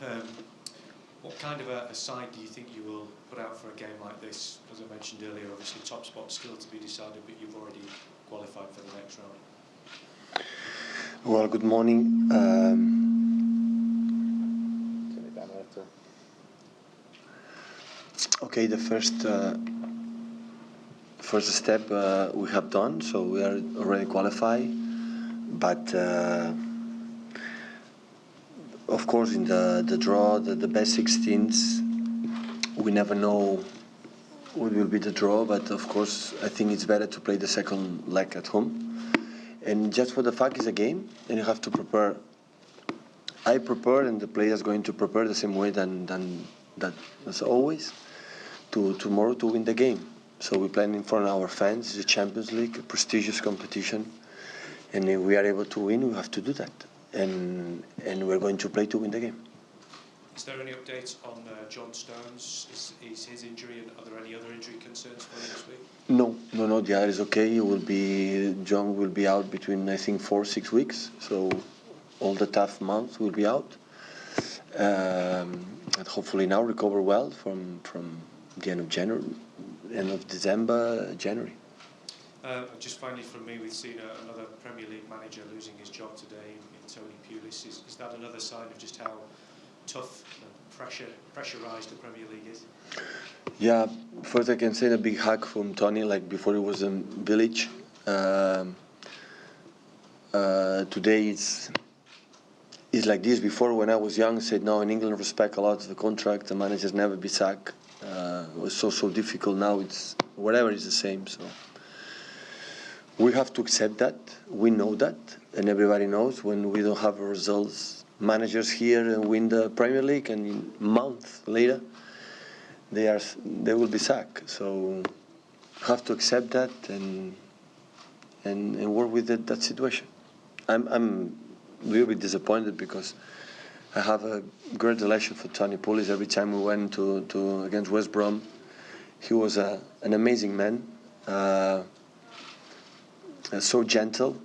Um, what kind of a side do you think you will put out for a game like this? As I mentioned earlier, obviously top spot still to be decided, but you've already qualified for the next round. Well, good morning. Okay, the first step we have done, so we are already qualified. But of course, in the draw, the best 16s, we never know what will be the draw. But of course, I think it's better to play the second leg at home. And just for the fact it's a game, and you have to prepare. I prepare, and the players going to prepare the same way than that as always. To tomorrow to win the game. So we're playing for our fans. It's a Champions League, a prestigious competition, and if we are able to win, we have to do that. And we're going to play to win the game. Is there any updates on John Stones? Is his injury, and are there any other injury concerns for him this week? No. The other is okay. John will be out between, I think, 4-6 weeks. So all the tough months will be out. And hopefully now recover well from the end of January, end of December, January. Just finally from me, we've seen another Premier League manager losing his job today in Tony Pulis. Is that another sign of just how tough and pressurised the Premier League is? Yeah, first I can say a big hug from Tony, like before he was in Village. Today it's like this. Before, when I was young, I said, no, in England respect a lot the contract, the managers never be sacked. It was so difficult. Now it's whatever is the same. So we have to accept that. We know that, and everybody knows when we don't have results. Managers here and win the Premier League, and a month later they will be sacked. So have to accept that and work with that situation. I'm really disappointed because I have a great relation for Tony Pulis. Every time we went to against West Brom, he was an amazing man, so gentle.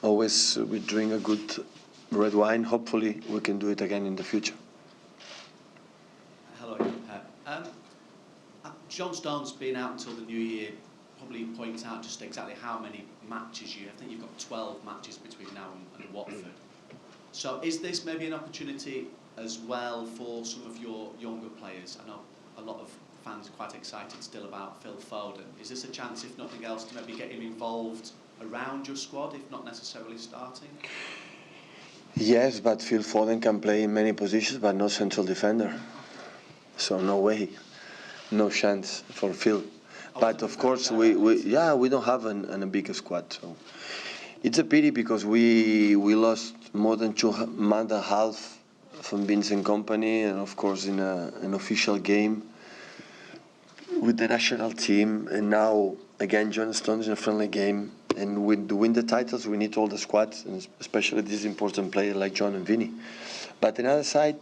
Always we drink a good red wine. Hopefully we can do it again in the future. Hello, Pep. John Stones being out until the new year probably points out just exactly how many matches I think you've got 12 matches between now and Watford. So is this maybe an opportunity as well for some of your younger players? I know a lot of fans are quite excited still about Phil Foden. Is this a chance, if nothing else, to maybe get him involved around your squad, if not necessarily starting? Yes, but Phil Foden can play in many positions, but not central defender. So no way, no chance for Phil. But of course, we don't have a big squad. So it's a pity because we lost more than 2 months and a half from Vincent Company, and of course in an official game with the national team, and now again John Stones in a friendly game. And to win the titles, we need all the squads, and especially this important player like John and Vinny. But on the other side,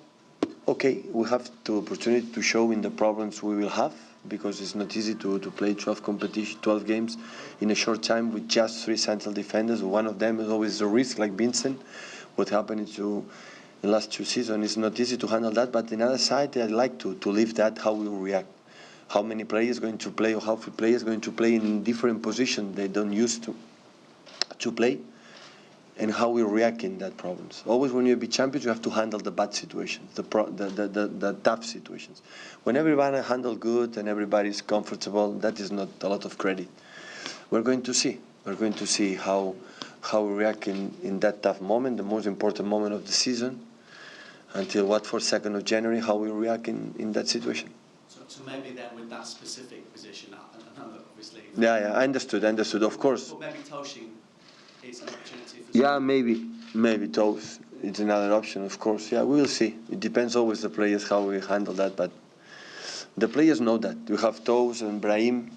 okay, we have the opportunity to show in the problems we will have, because it's not easy to play 12 games in a short time with just 3 central defenders. One of them is always a risk, like Vincent. What happened to the last 2 seasons, it's not easy to handle that. But on the other side, I like to live that, how we react. How many players going to play, or how few players going to play in different positions they don't used to play, and how we react in that problems. Always when you be champions, you have to handle the bad situations, the tough situations. When everybody handle good and everybody is comfortable, that is not a lot of credit. We're going to see. We're going to see how we react in that tough moment, the most important moment of the season, until Watford 2nd of January, how we react in that situation. So maybe then with that specific position, obviously. Yeah, I understood, of course. But maybe Toshing is an opportunity for. Yeah, maybe Toes. It's another option, of course. Yeah, we will see. It depends always the players how we handle that, but the players know that. We have Toes and Brahim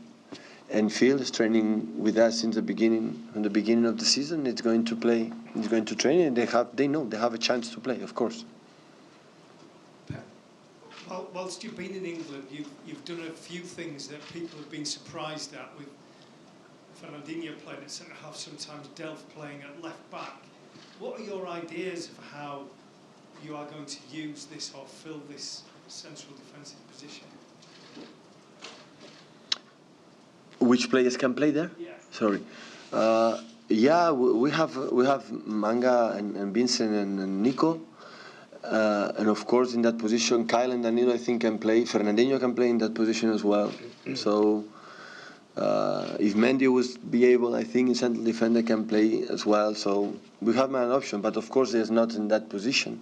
and Phil is training with us since the beginning of the season. It's going to play. It's going to train, and they know they have a chance to play, of course. Well, whilst you've been in England, you've done a few things that people have been surprised at, with Fernandinho playing at centre-half, sometimes Delph playing at left-back. What are your ideas of how you are going to use this or fill this central defensive position? Which players can play there? Yeah. Sorry. Yeah, we have Manga and Vincent and Nico. And of course, in that position, Kyle and Danilo, I think, can play. Fernandinho can play in that position as well. So, if Mendy would be able, I think, in central defender can play as well. So, we have an option. But of course, he's not in that position.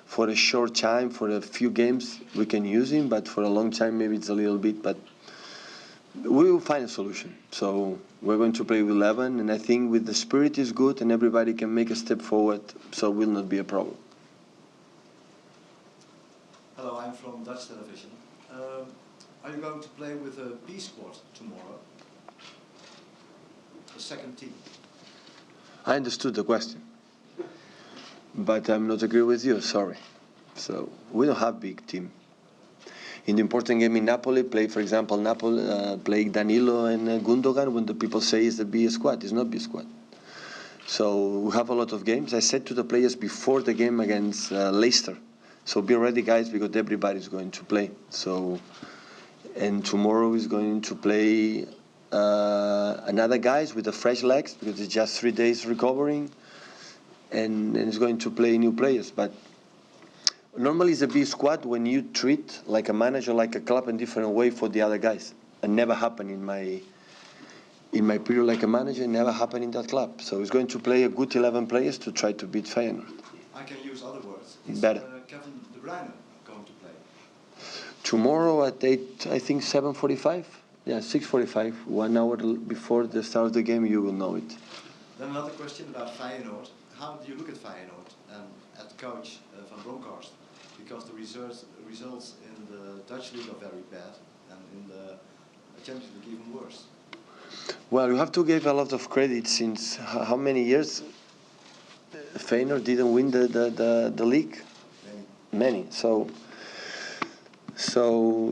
For a short time, for a few games, we can use him. But for a long time, maybe it's a little bit. But we will find a solution. So, we're going to play with 11. And I think with the spirit is good and everybody can make a step forward. So, it will not be a problem. Hello, I'm from Dutch television. Are you going to play with a B squad tomorrow? The second team? I understood the question, but I'm not agree with you, sorry. So, we don't have big team. In the important game in Napoli, play, for example, Napoli play Danilo and Gundogan when the people say it's the B squad. It's not B squad. So, we have a lot of games. I said to the players before the game against Leicester, so be ready, guys, because everybody's going to play. So, and tomorrow is going to play another guys with the fresh legs because it's just 3 days recovering, and it's going to play new players. But normally it's a B squad when you treat like a manager, like a club in different way for the other guys. It never happened in my period like a manager. It never happened in that club. So it's going to play a good 11 players to try to beat Feyenoord. I can use other words. Is Better. Kevin De Bruyne going to play? Tomorrow at 8, I think 7:45. Yeah, 6:45. 1 hour before the start of the game, you will know it. Then another question about Feyenoord. How do you look at Feyenoord and at coach Van Bronckhorst? Because the results in the Dutch league are very bad, and in the Champions League even worse. Well, you have to give a lot of credit since how many years Feyenoord didn't win the league? Many. So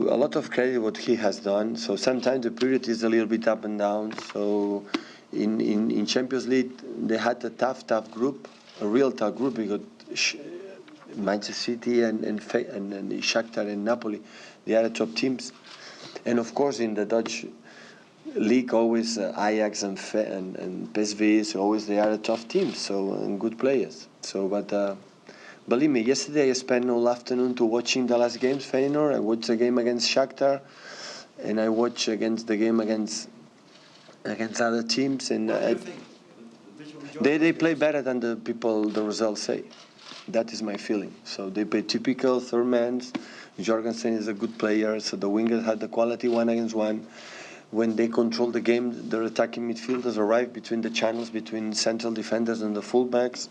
a lot of credit what he has done. So sometimes the period is a little bit up and down. So in Champions League they had a tough group, a real tough group because Manchester City and Shakhtar and Napoli, they are the top teams. And of course in the Dutch league always Ajax and PSV, so always they are a tough teams. So and good players. So but. Believe me, yesterday I spent all afternoon to watching the last games, Feyenoord. I watched the game against Shakhtar, and I watched the game against other teams. And What do you think? Did you enjoy they those play games? better than the results say. That is my feeling. So they play typical third man. Jorgensen is a good player, so the wingers had the quality 1 against 1. When they control the game, their attacking midfielders arrive between the channels, between central defenders and the fullbacks.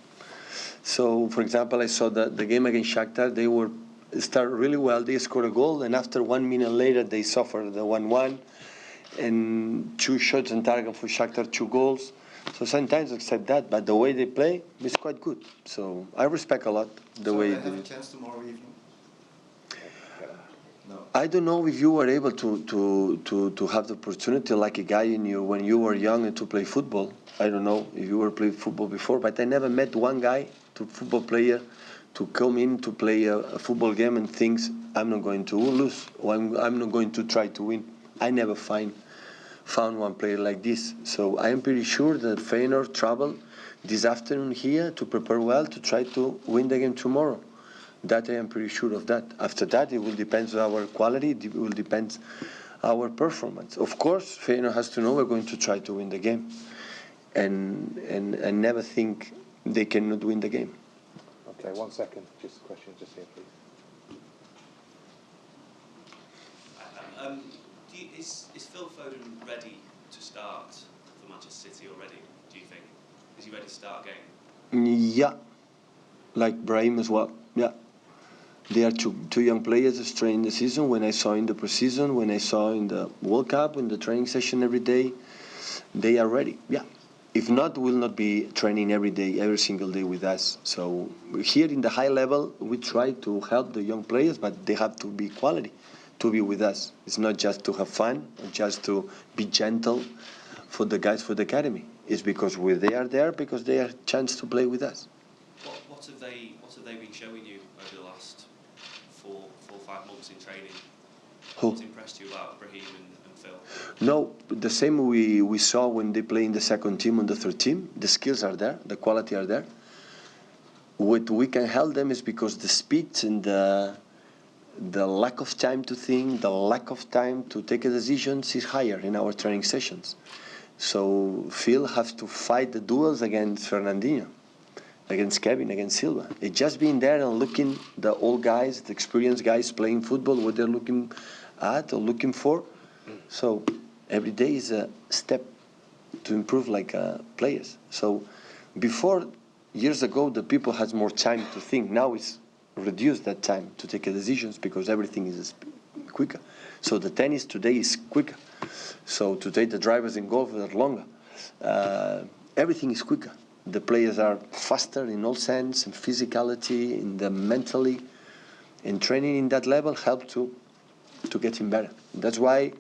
So, for example, I saw the game against Shakhtar. They start really well. They scored a goal, and after 1 minute later, they suffered the 1-1, and 2 shots on target for Shakhtar, 2 goals. So sometimes accept that, but the way they play is quite good. So I respect a lot the way they they. have a chance tomorrow evening? No. I don't know if you were able to have the opportunity like a guy in you when you were young and to play football. I don't know if you were playing football before, but I never met one guy, football player, to come in to play a football game and thinks I'm not going to lose or I'm not going to try to win. I never found one player like this. So I am pretty sure that Feyenoord travel this afternoon here to prepare well to try to win the game tomorrow. That I am pretty sure of that. After that, it will depend on our quality. It will depend our performance. Of course, Feyenoord has to know we're going to try to win the game, and never think they cannot win the game. Okay, 1 second. Just a question, just here, please. Is Phil Foden ready to start for Manchester City already, do you think? Is he ready to start a game? Yeah, like Brahim as well. Yeah. They are two young players that train the season. When I saw in the preseason, when I saw in the World Cup, in the training session every day, they are ready. Yeah. If not, we'll not be training every day, every single day with us. So here in the high level, we try to help the young players, but they have to be quality to be with us. It's not just to have fun, or just to be gentle for the guys for the academy. It's because they are there because they have a chance to play with us. What What have they been showing you over the last 4 or 5 months in training? Who? What's impressed you about Brahim and Phil? No, the same we saw when they play in the second team and the third team. The skills are there, the quality are there. What we can help them is because the speed and the lack of time to think, the lack of time to take a decisions is higher in our training sessions. So Phil has to fight the duels against Fernandinho, against Kevin, against Silva. It's just being there and looking the old guys, the experienced guys playing football, what they're looking at or looking for. So every day is a step to improve like players. So before, years ago, the people had more time to think. Now it's reduced that time to take decisions because everything is quicker. So the tennis today is quicker. So today the drivers in golf are longer. Everything is quicker. The players are faster in all sense, in physicality, in the mentally, and training in that level help to getting better. That's why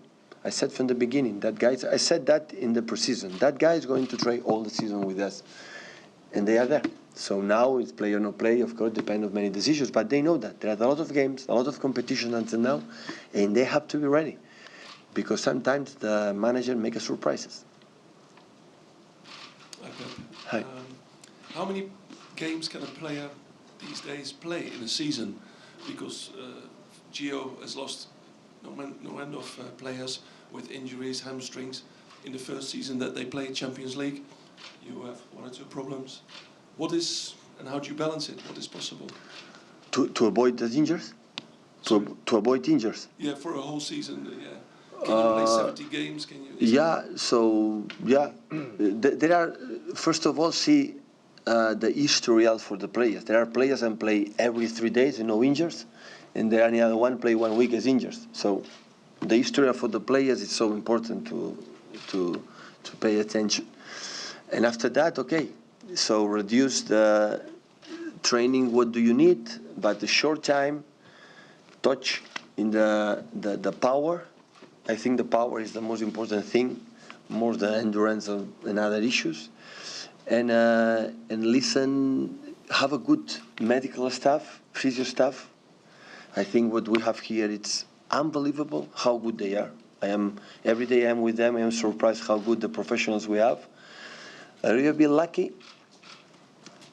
I said from the beginning that guys. I said that in the preseason. That guy is going to train all the season with us, and they are there. So now it's play or no play, of course, depend on many decisions. But they know that there are a lot of games, a lot of competition until now, and they have to be ready, because sometimes the manager makes surprises. Hi, Pep. Hi. How many games can a player these days play in a season? Because Gio has lost no end of players with injuries, hamstrings. In the first season that they played Champions League, you have 1 or 2 problems. What is, and how do you balance it? What is possible? To avoid the injuries? To avoid injuries? Yeah, for a whole season, yeah. Can you play 70 games? Can you? Yeah, so, yeah. There are, first of all, see the historial for the players. There are players that play every 3 days and no injuries, and there are any other one play 1 week as injured. So the historial for the players is so important to pay attention. And after that, okay, so reduce the training, what do you need, but the short time, touch in the power. I think the power is the most important thing, more than endurance and other issues. And listen, have a good medical staff, physio staff. I think what we have here, it's unbelievable how good they are. Every day I'm with them, I am surprised how good the professionals we have. I really be lucky,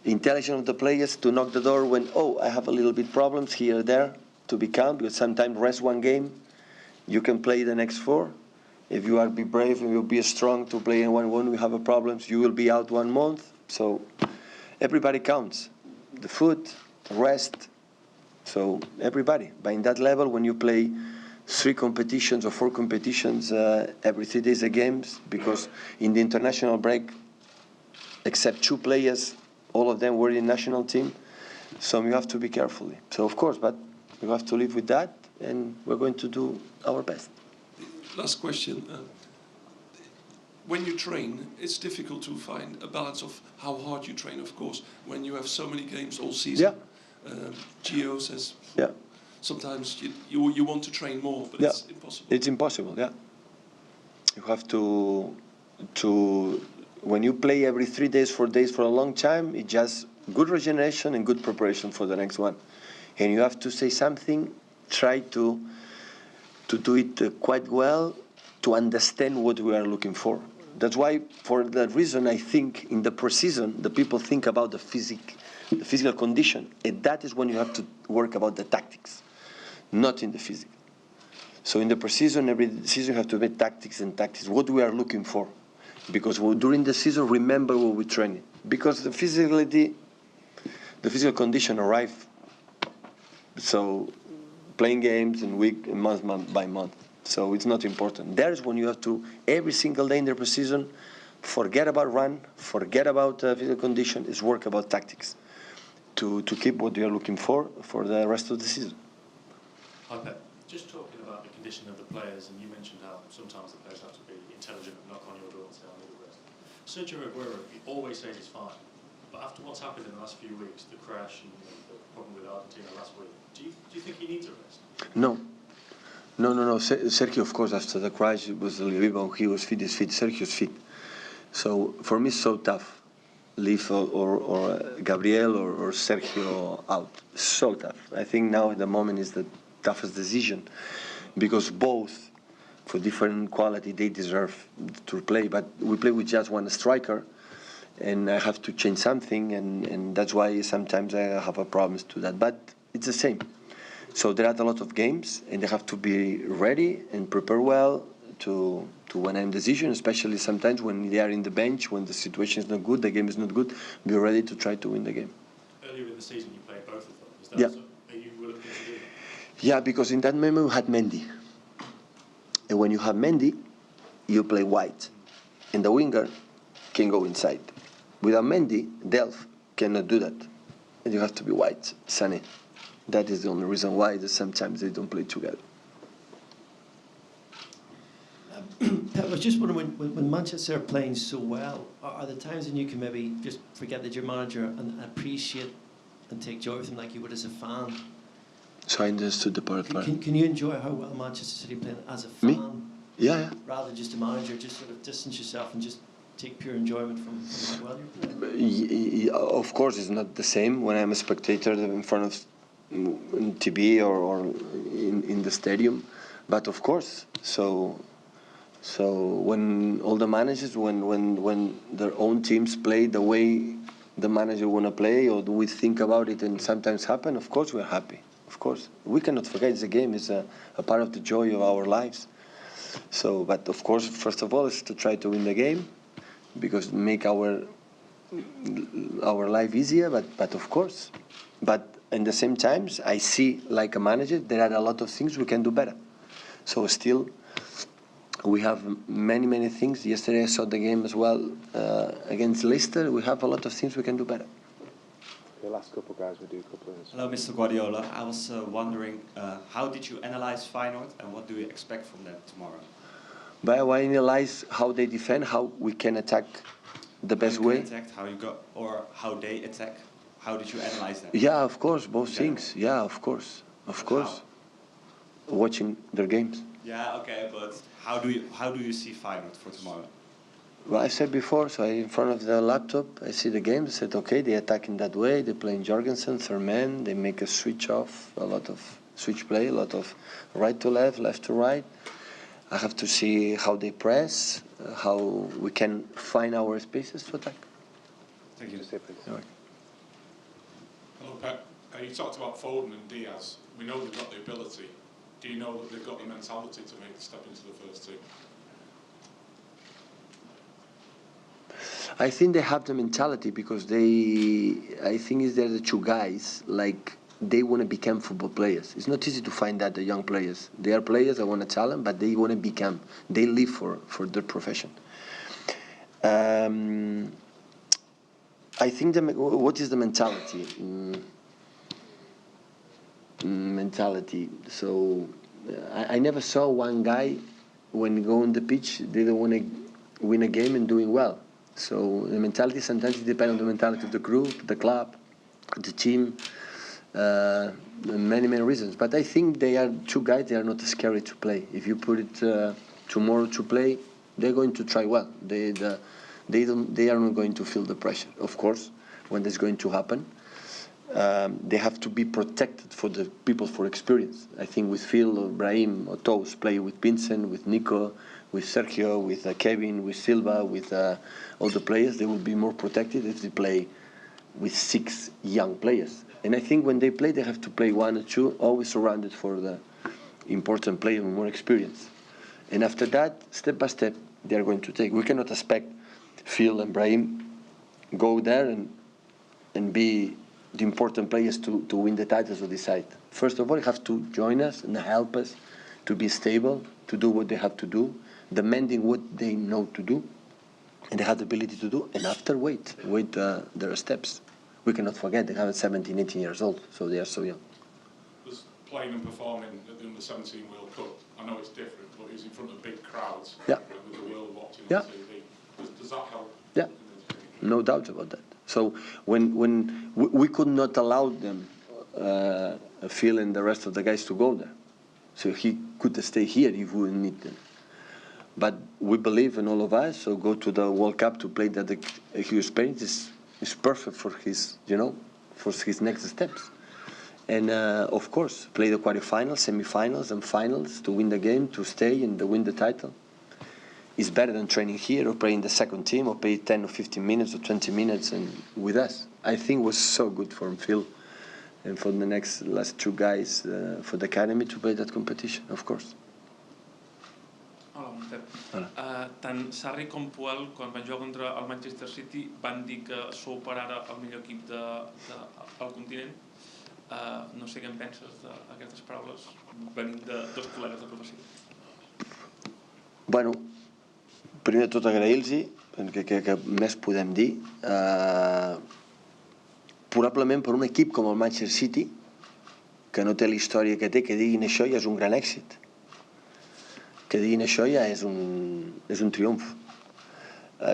intelligent of the players to knock the door when, I have a little bit problems here or there, to be calm, because sometimes rest 1 game, you can play the next 4. If you are be brave and you'll be strong to play in 1-1, we have a problems, you will be out 1 month. So everybody counts. The food, the rest, so everybody. But in that level, when you play 3 competitions or 4 competitions every 3 days of games, because in the international break, except 2 players, all of them were in national team, so you have to be careful. So of course, but you have to live with that, and we're going to do our best. Last question. When you train, it's difficult to find a balance of how hard you train, of course, when you have so many games all season. Yeah. Gio says Yeah. sometimes you want to train more, but it's impossible. It's impossible, yeah. You have to when you play every 3 days, 4 days for a long time, it's just good regeneration and good preparation for the next one. And you have to say something, try to do it quite well, to understand what we are looking for. That's why, for that reason, I think in the preseason, the people think about the physical condition, and that is when you have to work about the tactics, not in the physical. So in the preseason, every season you have to make tactics, what we are looking for. Because during the season, remember what we're training. Because the physical condition arrive. So playing games and week, month by month. So it's not important. There's when you have to, every single day in the preseason, forget about run, forget about physical condition, it's work about tactics. To keep what you are looking for the rest of the season. Hi, Pep. Just talking about the condition of the players, and you mentioned how sometimes the players have to be intelligent and knock on your door and say, I need a rest. Sergio Aguero, you always say he's fine. But after what's happened in the last few weeks, the crash and the problem with Argentina last week, do you think he needs a rest? No. Sergio, of course, after the crash, it was a little bit, he was fit, Sergio's fit. So for me, it's so tough. leave or Gabriel or Sergio out. So tough. I think now at the moment is the toughest decision, because both, for different quality, they deserve to play. But we play with just one striker, and I have to change something, and that's why sometimes I have a problems to that. But it's the same. So there are a lot of games, and they have to be ready and prepare well to when I'm decision, especially sometimes when they are in the bench, when the situation is not good, the game is not good, be ready to try to win the game. Earlier in the season, you played both of them. Is that Yeah. are you willing to do that? Yeah, because in that moment we had Mendy. And when you have Mendy, you play wide. And the winger can go inside. Without Mendy, Delph cannot do that. And you have to be wide, Sané. That is the only reason why sometimes they don't play together. Pep, I was just wondering, when Manchester are playing so well, are there times when you can maybe just forget that you're manager and appreciate and take joy with them like you would as a fan? So I understood the part. Can you enjoy how well Manchester City playing as a fan? Me? Yeah. Rather than just a manager, just sort of distance yourself and just take pure enjoyment from how well you're playing? Of course, it's not the same when I'm a spectator in front of TV or in the stadium, but of course. So when all the managers, when their own teams play the way the manager want to play, or we think about it and sometimes happen, of course we're happy. Of course. We cannot forget it's a game, it's a part of the joy of our lives. So, but of course, first of all, is to try to win the game, because make our life easier, but of course. But in the same times, I see, like a manager, there are a lot of things we can do better. So still, we have many things. Yesterday I saw the game as well against Leicester. We have a lot of things we can do better. The last couple, guys, we do a couple of minutes. Hello, Mr. Guardiola. I was wondering, how did you analyze Feyenoord and what do you expect from them tomorrow? But I analyze how they defend, how we can attack the best way. How you got, or how they attack? How did you analyze them? Yeah, of course, both things. Yeah, of course. Watching their games. Yeah, okay, but how do you see Feyenoord for tomorrow? Well, I said before, so in front of the laptop, I see the game. I said, okay, they attack in that way. They play in Jorgensen, third man. They make a switch off, a lot of switch play, a lot of right to left, left to right. I have to see how they press, how we can find our spaces to attack. Thank you. Right. Hello, Pep. You talked about Foden and Diaz. We know they've got the ability. Do you know that they've got the mentality to make the step into the first team? I think they have the mentality, because I think they're the two guys, like, they want to become football players. It's not easy to find that, the young players. They are players, I want to talent, but they want to become. They live for their profession. I think, what is the mentality? Mentality. So, I never saw one guy, when he go on the pitch, they don't want to win a game and doing well. So the mentality, sometimes it depends on the mentality of the group, the club, the team, many reasons. But I think they are two guys, they are not scary to play. If you put it tomorrow to play, they're going to try well. They are not going to feel the pressure. Of course, when that's going to happen, they have to be protected for the people for experience. I think with Phil, or Brahim, or Toes play with Vincent, with Nico, with Sergio, with Kevin, with Silva, with all the players, they will be more protected if they play with 6 young players. And I think when they play, they have to play 1 or 2, always surrounded for the important players with more experience. And after that, step by step, they are going to take. We cannot expect Phil and Brahim go there and be the important players to win the titles or decide. First of all, you have to join us and help us to be stable, to do what they have to do, demanding what they know to do, and they have the ability to do, and after wait their steps. We cannot forget they have 17, 18 years old, so they are so young. Was playing and performing at the Under-17 World Cup, I know it's different, but it was in front of big crowds, yeah, with the world watching yeah, on TV. Does that help? Yeah, no doubt about that. So when we could not allow them, Phil and the rest of the guys, to go there, so he could stay here if we need them. But we believe in all of us, so go to the World Cup to play that huge experience is It's perfect for his, for his next steps. And of course, play the quarterfinals, semi-finals, and finals to win the game, to stay and to win the title. It's better than training here or playing the second team or play 10 or 15 minutes or 20 minutes and with us. I think it was so good for Phil and for the last two guys for the academy to play that competition, of course. Hola, bon Pep. Hola. Tant Sarri com Puel, quan van jugar contra el Manchester City, van dir que sou per ara el millor equip del continent. No sé què en penses d'aquestes paraules venint de dos col·legues de professió. Bueno, primer de tot agrair-los, perquè què més podem dir. Probablement per un equip com el Manchester City, que no té la història que té, que diguin això ja és un gran èxit. Que diguin això ja és un triomf.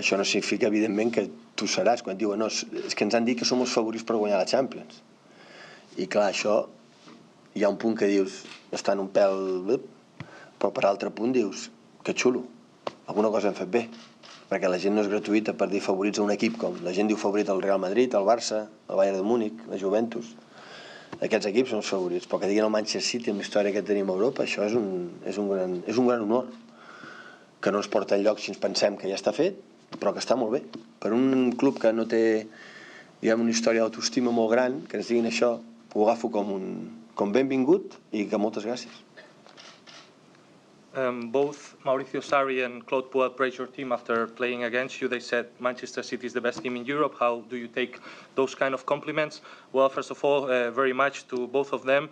Això no significa, evidentment, que tu seràs quan diuen no, és que ens han dit que som els favorits per guanyar la Champions. I clar, això hi ha un punt que dius estan un pèl, però per altre punt dius que xulo, alguna cosa hem fet bé, perquè la gent no és gratuïta per dir favorits a un equip com la gent diu favorit al Real Madrid, al Barça, al Bayern de Múnich, la Juventus. Aquests equips són els favorits, però que diguin el Manchester City amb la història que tenim a Europa, això és un gran honor, que no ens porta enlloc si ens pensem que ja està fet, però que està molt bé. Per un club que no té una història d'autoestima molt gran, que ens diguin això, ho agafo com benvingut i que moltes gràcies. Both Mauricio Sarri and Claude Puel praised your team after playing against you. They said Manchester City is the best team in Europe. How do you take those kind of compliments? Well, first of all, very much to both of them.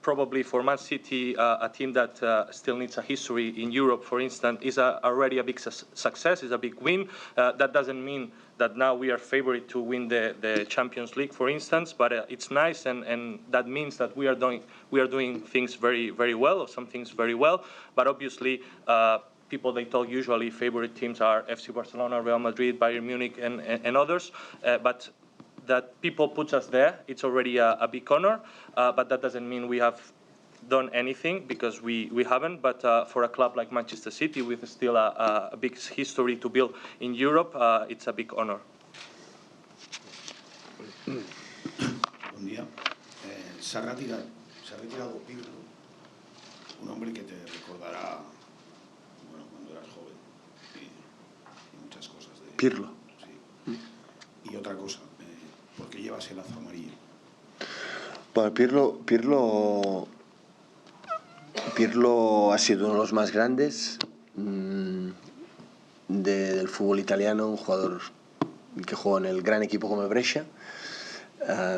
Probably for Man City, a team that still needs a history in Europe, for instance, is already a big success, is a big win. That doesn't mean that now we are favored to win the Champions League, for instance, but it's nice, and that means that we are doing things very, very well, or some things very well. But obviously, people they talk usually favorite teams are FC Barcelona, Real Madrid, Bayern Munich, and others. But that people put us there, it's already a big honor. But that doesn't mean we have done anything, because we haven't. But for a club like Manchester City, with still a big history to build in Europe, it's a big honor. Buen día. Se ha retirado Pirlo, un hombre que te recordará, bueno, cuando eras joven y muchas cosas de Pirlo. Sí. Y otra cosa, ¿por qué llevas el lazo amarillo? Bueno, Pirlo ha sido uno de los más grandes del fútbol italiano, un jugador que jugó en el gran equipo como el Brescia,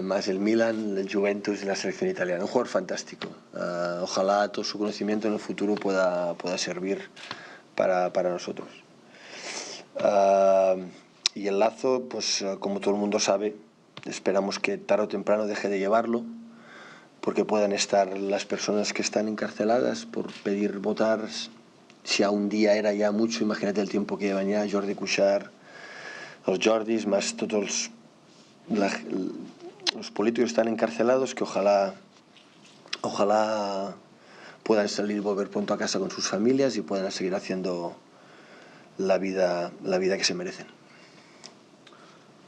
más el Milan, el Juventus y la selección italiana. Un jugador fantástico. Ojalá todo su conocimiento en el futuro pueda servir para nosotros. Y el lazo, pues como todo el mundo sabe, esperamos que tarde o temprano deje de llevarlo, porque puedan estar las personas que están encarceladas por pedir votar. Si a un día era ya mucho, imagínate el tiempo que llevan ya Jordi Cuixart, los Jordis, más todos los políticos están encarcelados, que ojalá puedan salir y volver pronto a casa con sus familias y puedan seguir haciendo la vida que se merecen.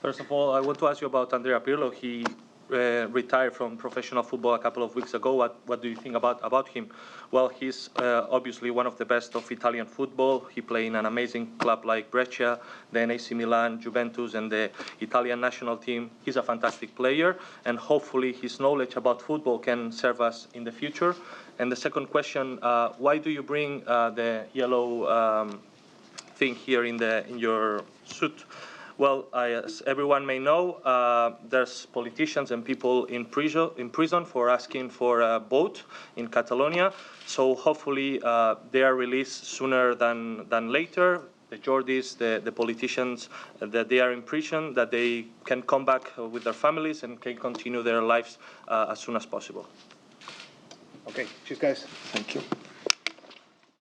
First of all, I want to ask you about Andrea Pirlo. He retired from professional football a couple of weeks ago. What do you think about him? Well, he's obviously one of the best of Italian football. He played in an amazing club like Brescia, then AC Milan, Juventus, and the Italian national team. He's a fantastic player, and hopefully his knowledge about football can serve us in the future. And the second question, why do you bring the yellow thing here in your suit? Well, as everyone may know, there's politicians and people in prison for asking for a vote in Catalonia. So hopefully they are released sooner than later. The Jordis, the politicians, that they are in prison, that they can come back with their families and can continue their lives as soon as possible. Okay, cheers guys. Thank you.